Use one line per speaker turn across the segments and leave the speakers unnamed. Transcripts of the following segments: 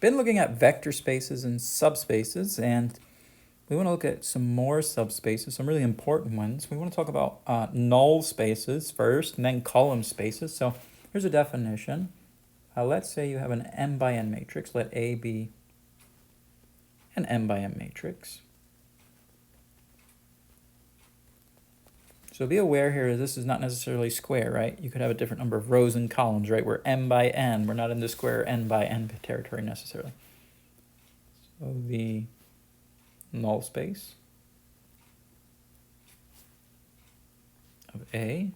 been looking at vector spaces and subspaces, and we want to look at some more subspaces, some really important ones. We want to talk about null spaces first, and then column spaces. So here's a definition. Let's say you have an m by n matrix. Let A be an m by n matrix. So be aware here, this is not necessarily square, right? You could have a different number of rows and columns, right? We're m by n. We're not in the square n by n territory necessarily. So the null space of A,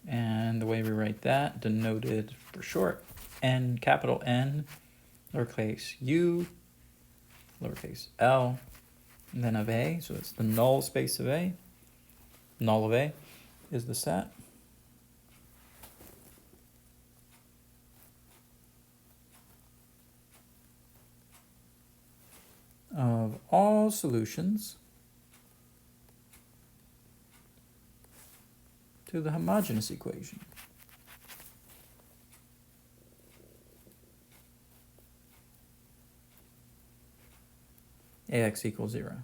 and the way we write that, denoted for short, n, capital N, lowercase u, lowercase l, and then of A, so it's the null space of A. Null of A is the set of all solutions to the homogeneous equation. Ax equals 0.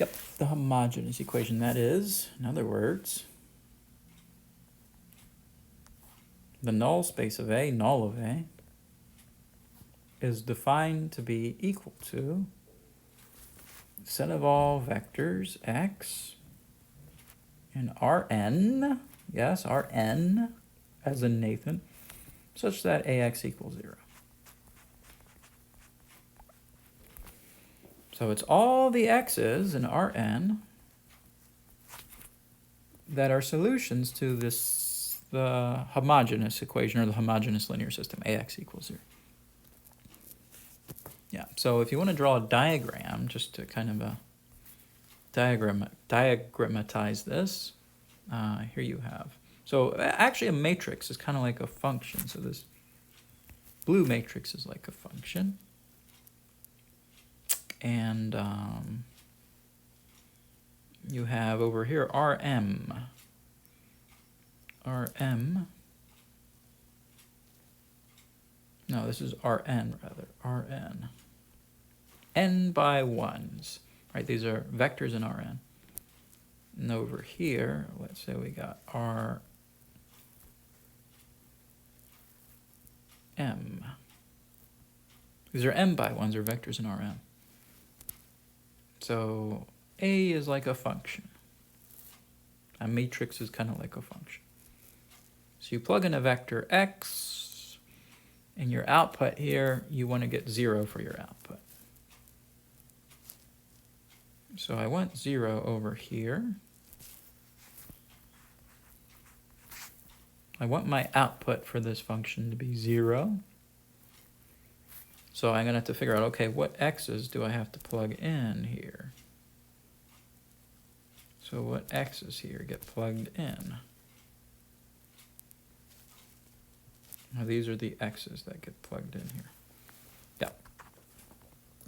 Yep, the homogeneous equation, that is, in other words, the null space of A, null of A, is defined to be equal to set of all vectors x in Rn, yes, Rn, as in Nathan, such that Ax equals 0. So it's all the x's in Rn that are solutions to this, the homogeneous equation, or the homogeneous linear system, Ax equals 0. Yeah, so if you want to draw a diagram, just to kind of diagrammatize this, here you have. So actually a matrix is kind of like a function. So this blue matrix is like a function. And you have over here Rm. No, this is Rn rather. Rn. N by 1s. Right, these are vectors in Rn. And over here, let's say we got Rm. These are m by 1s, or vectors in Rm. So A is like a function. A matrix is kind of like a function. So you plug in a vector x, and your output here, you want to get 0 for your output. So I want 0 over here. I want my output for this function to be 0. So I'm going to have to figure out, okay, what x's do I have to plug in here? So what x's here get plugged in? Now these are the x's that get plugged in here. Yeah.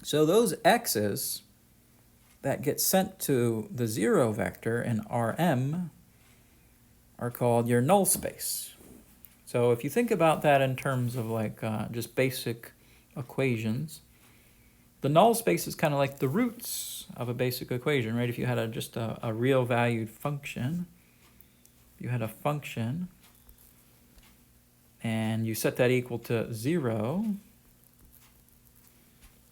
So those x's that get sent to the 0 vector in Rm are called your null space. So if you think about that in terms of like just basic equations, the null space is kind of like the roots of a basic equation, right? If you had just a real valued function, you had a function and you set that equal to 0,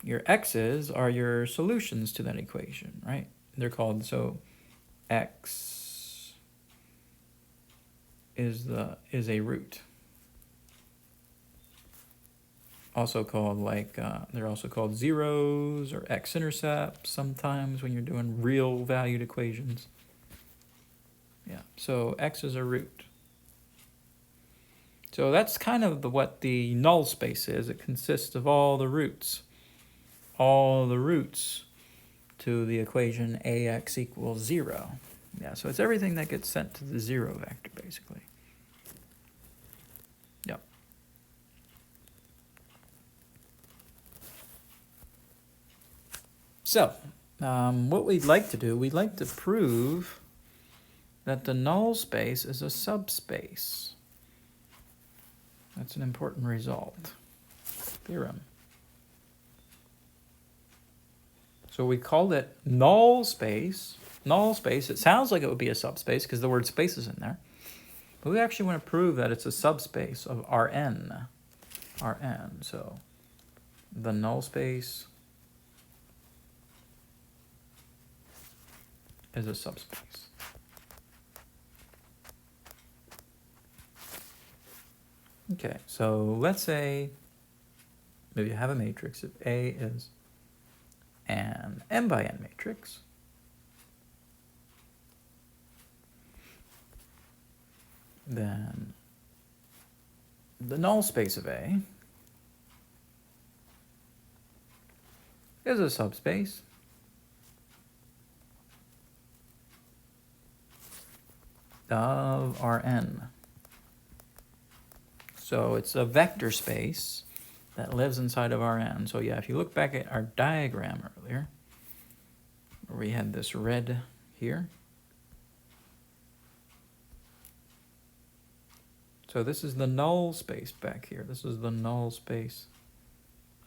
your x's are your solutions to that equation, right? They're called, so x is a root. Also called like, they're also called zeros or x-intercepts sometimes when you're doing real valued equations. Yeah, so x is a root. So that's kind of what the null space is. It consists of all the roots to the equation Ax equals 0. Yeah, so it's everything that gets sent to the 0 vector, basically. Yep. So what we'd like to do, we'd like to prove that the null space is a subspace. That's an important result. Theorem. So we called it null space. Null space, it sounds like it would be a subspace because the word space is in there. But we actually want to prove that it's a subspace of Rn. Rn, so the null space is a subspace. Okay, so let's say maybe you have a matrix. If A is an m by n matrix, then the null space of A is a subspace of Rn. So it's a vector space that lives inside of Rn. So yeah, if you look back at our diagram earlier, where we had this red here. So this is the null space back here. This is the null space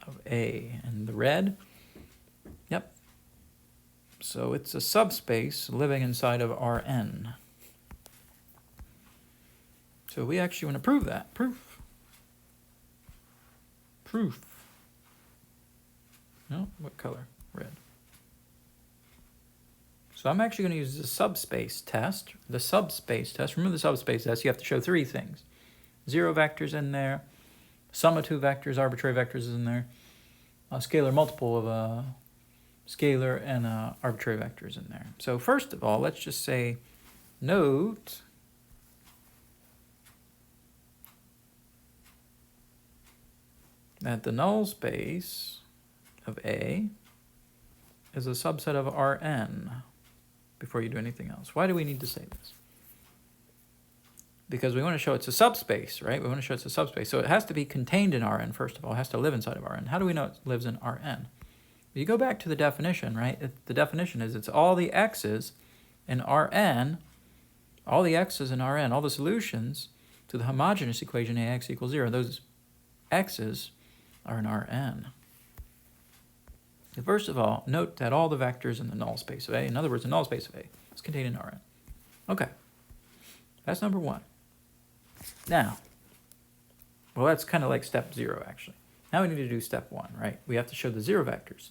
of A. And the red, yep. So it's a subspace living inside of Rn. So we actually want to prove that. Proof. No, what color? Red. So I'm actually going to use the subspace test. The subspace test. Remember the subspace test, you have to show three things. Zero vectors in there, sum of two vectors, arbitrary vectors is in there, a scalar multiple of a scalar and arbitrary vectors in there. So first of all, let's just say note that the null space of A is a subset of Rn before you do anything else. Why do we need to say this? Because we want to show it's a subspace, right? We want to show it's a subspace. So it has to be contained in Rn, first of all. It has to live inside of Rn. How do we know it lives in Rn? You go back to the definition, right? The definition is it's all the x's in Rn, all the x's in Rn, all the solutions to the homogeneous equation Ax equals 0. Those x's are in Rn. So first of all, note that all the vectors in the null space of A, in other words, the null space of A, is contained in Rn. Okay, that's number one. Now, well, that's kind of like step 0, actually. Now we need to do step 1, right? We have to show the 0 vectors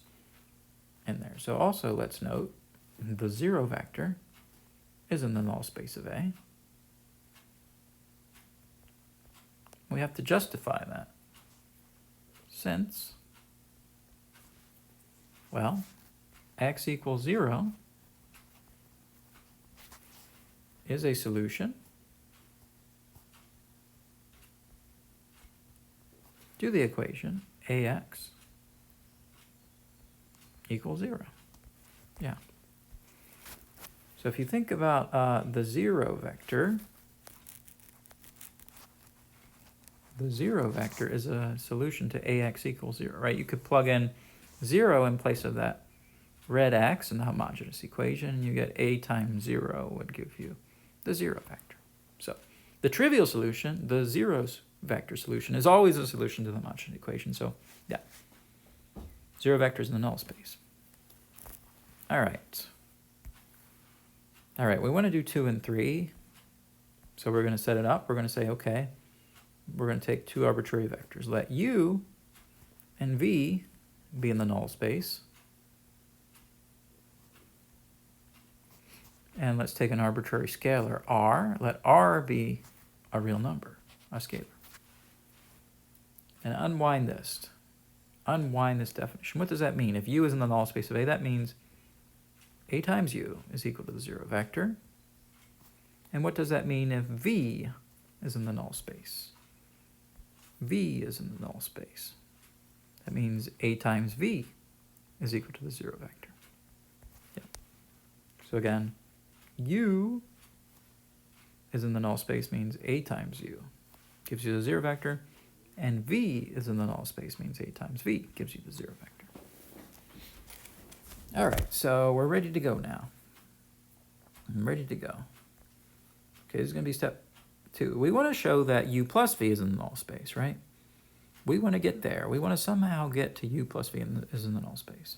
in there. So also let's note the 0 vector is in the null space of A. We have to justify that. Since, well, x equals 0 is a solution to the equation Ax equals 0. Yeah. So if you think about the 0 vector, the 0 vector is a solution to Ax equals 0, right? You could plug in 0 in place of that red x in the homogeneous equation, and you get A times 0 would give you the 0 vector. So the trivial solution, the 0's vector solution, is always a solution to the homogeneous equation. So yeah, 0 vectors in the null space. All right. All right, we want to do 2 and 3. So we're going to set it up. We're going to say, okay, we're going to take 2 arbitrary vectors. Let U and V be in the null space. And let's take an arbitrary scalar, R. Let R be a real number, a scalar. And unwind this. Unwind this definition. What does that mean? If U is in the null space of A, that means A times U is equal to the 0 vector. And what does that mean if V is in the null space? V is in the null space. That means A times V is equal to the 0 vector. Yeah. So again, U is in the null space means A times U gives you the 0 vector, and V is in the null space means A times V gives you the 0 vector. All right, so we're ready to go now. I'm ready to go. Okay, this is going to be step 2. We want to show that u plus v is in the null space, right? We want to get there. We want to somehow get to u plus v is in the null space.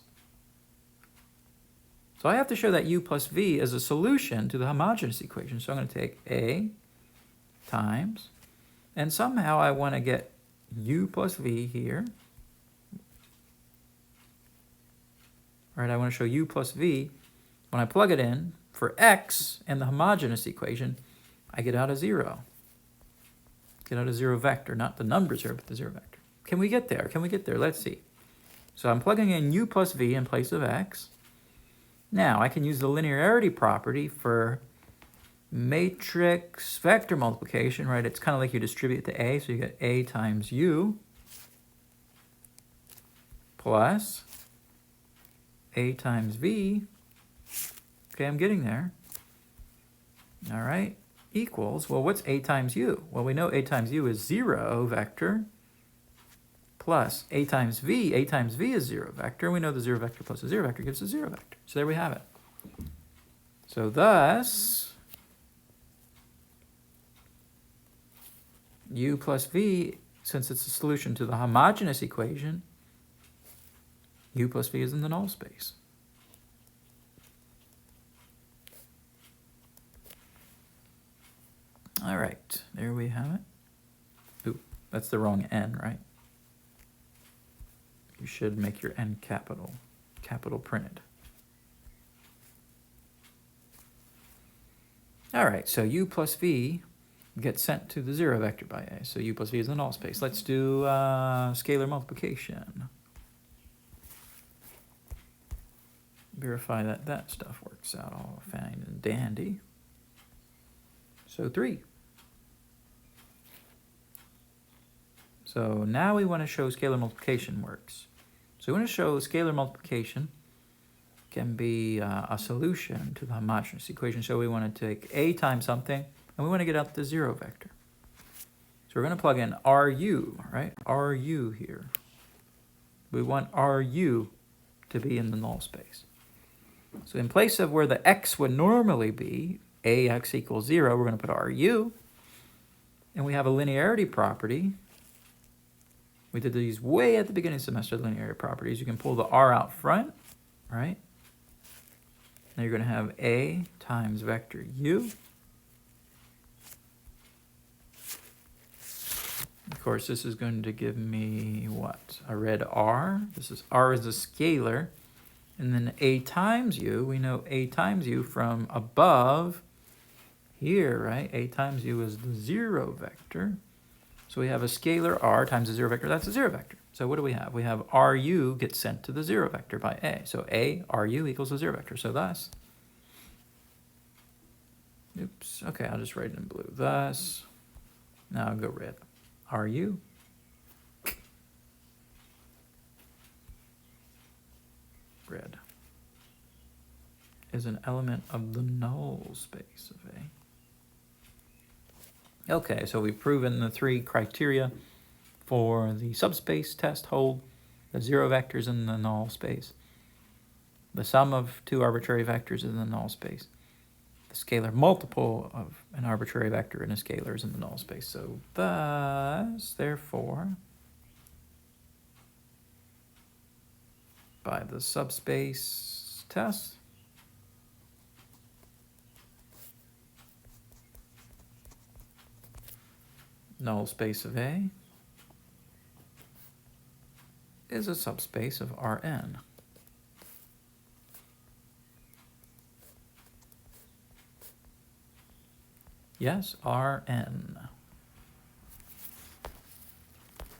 So I have to show that u plus v is a solution to the homogeneous equation. So I'm going to take a times, and somehow I want to get u plus v here. All right, I want to show u plus v. When I plug it in for x in the homogeneous equation, I get out a 0. Get out a 0 vector, not the number 0, but the 0 vector. Can we get there? Can we get there? Let's see. So I'm plugging in u plus v in place of x. Now I can use the linearity property for matrix vector multiplication, right? It's kind of like you distribute to a, so you get a times u plus a times v. Okay, I'm getting there. All right, equals, well, what's a times u? Well, we know a times u is 0 vector plus a times v. A times v is 0 vector. We know the 0 vector plus a 0 vector gives a 0 vector. So there we have it. So thus, u plus v, since it's a solution to the homogeneous equation, u plus v is in the null space. All right, there we have it. Ooh, that's the wrong n, right? You should make your n capital printed. All right, so u plus v gets sent to the 0 vector by a. So u plus v is in the null space. Let's do scalar multiplication. Verify that that stuff works out all fine and dandy. So 3. So now we want to show scalar multiplication works. So we want to show scalar multiplication can be a solution to the homogeneous equation. So we want to take a times something, and we want to get out the 0 vector. So we're going to plug in RU, right? RU here. We want RU to be in the null space. So in place of where the x would normally be, ax equals 0, we're going to put RU. And we have a linearity property. We did these way at the beginning of the semester, linearity properties. You can pull the R out front, right? Now you're going to have a times vector u. Of course, this is going to give me what? A red R. This is R is a scalar. And then a times u, we know a times u from above here, right? A times u is the 0 vector. So we have a scalar r times a 0 vector. That's a 0 vector. So what do we have? We have ru gets sent to the 0 vector by a. So a ru equals a 0 vector. So thus, oops, okay, I'll just write it in blue. Thus, now I'll go red. Ru red is an element of the null space of A. Okay, so we've proven the 3 criteria for the subspace test hold, the 0 vectors in the null space, the sum of 2 arbitrary vectors in the null space, the scalar multiple of an arbitrary vector and a scalar is in the null space. So thus, therefore, by the subspace test, null space of A is a subspace of Rn. Yes, Rn.